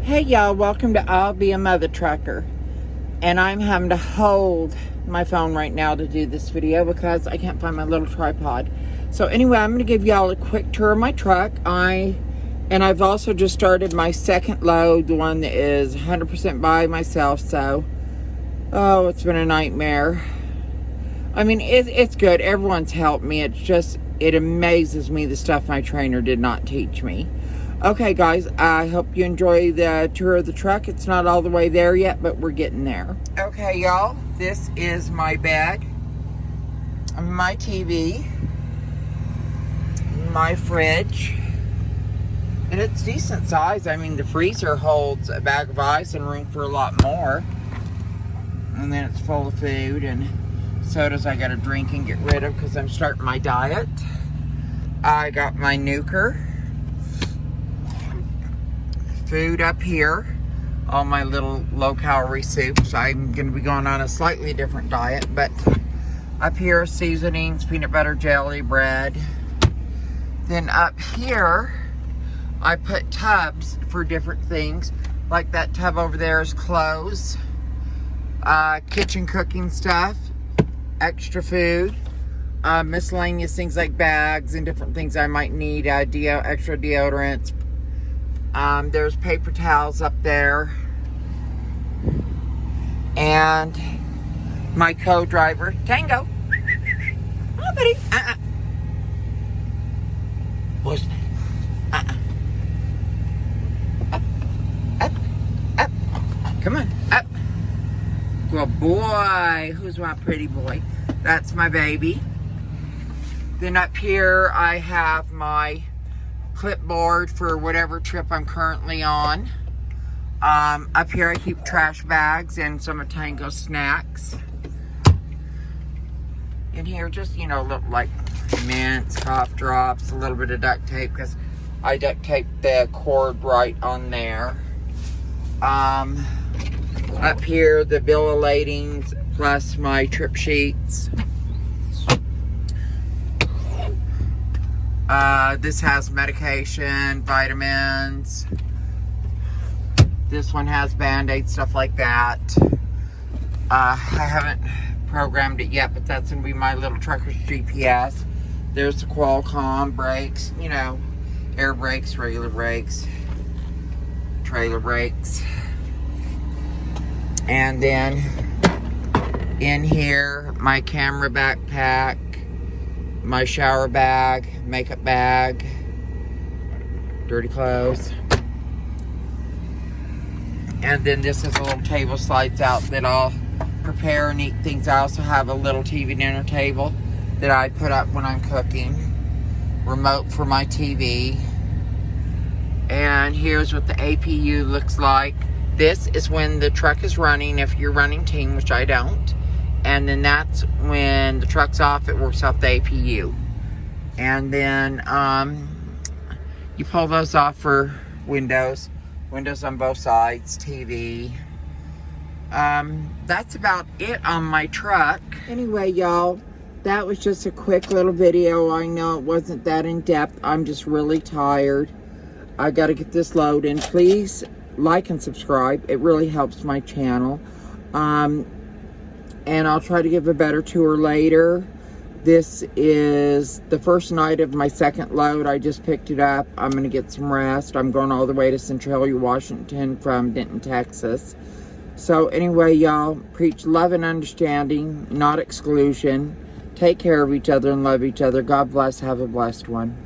Hey y'all, welcome to I'll Be a Mother Trucker. And I'm having to hold my phone right now to do this video because I can't find my little tripod. So anyway, I'm going to give y'all a quick tour of my truck. I've also just started my second load, the one that is 100% by myself. So, oh, it's been a nightmare. I mean, it's good. Everyone's helped me. It amazes me the stuff my trainer did not teach me. Okay, guys, I hope you enjoy the tour of the truck. It's not all the way there yet, but we're getting there. Okay, y'all, this is my bed, my TV, my fridge, and it's decent size. I mean, the freezer holds a bag of ice and room for a lot more. And then it's full of food and sodas I gotta drink and get rid of because I'm starting my diet. I got my nuker. Food up here, all my little low-calorie soups. I'm going to be going on a slightly different diet, but up here, seasonings, peanut butter jelly, bread. Then up here, I put tubs for different things. Like that tub over there is clothes, kitchen cooking stuff, extra food, miscellaneous things like bags and different things I might need, extra deodorants. There's paper towels up there. And my co-driver, Tango. Oh, buddy. What's that? Up. Up. Come on. Up. Good boy. Who's my pretty boy? That's my baby. Then up here, I have my clipboard for whatever trip I'm currently on. Up here I keep trash bags and some of Tango's snacks. In here just, look like mints, cough drops, a little bit of duct tape because I duct taped the cord right on there. Up here the bill of ladings plus my trip sheets. This has medication, vitamins. This one has Band-Aids, stuff like that. I haven't programmed it yet, but that's going to be my little trucker's GPS. There's the Qualcomm brakes, air brakes, regular brakes, trailer brakes. And then in here, my camera backpack, my shower bag, makeup bag, dirty clothes. And then this is a little table slides out that I'll prepare and eat things. I also have a little TV dinner table that I put up when I'm cooking. Remote for my TV. And here's what the APU looks like. This is when the truck is running, if you're running team, which I don't. And then that's when the truck's off, it works off the APU. And then you pull those off for windows on both sides, TV. That's about it on my truck. Anyway, y'all, that was just a quick little video. I know it wasn't that in depth. I'm just really tired. I got to get this load in. Please like and subscribe. It really helps my channel. And I'll try to give a better tour later. This is the first night of my second load. I just picked it up. I'm going to get some rest. I'm going all the way to Centralia, Washington from Denton, Texas. So anyway, y'all, preach love and understanding, not exclusion. Take care of each other and love each other. God bless. Have a blessed one.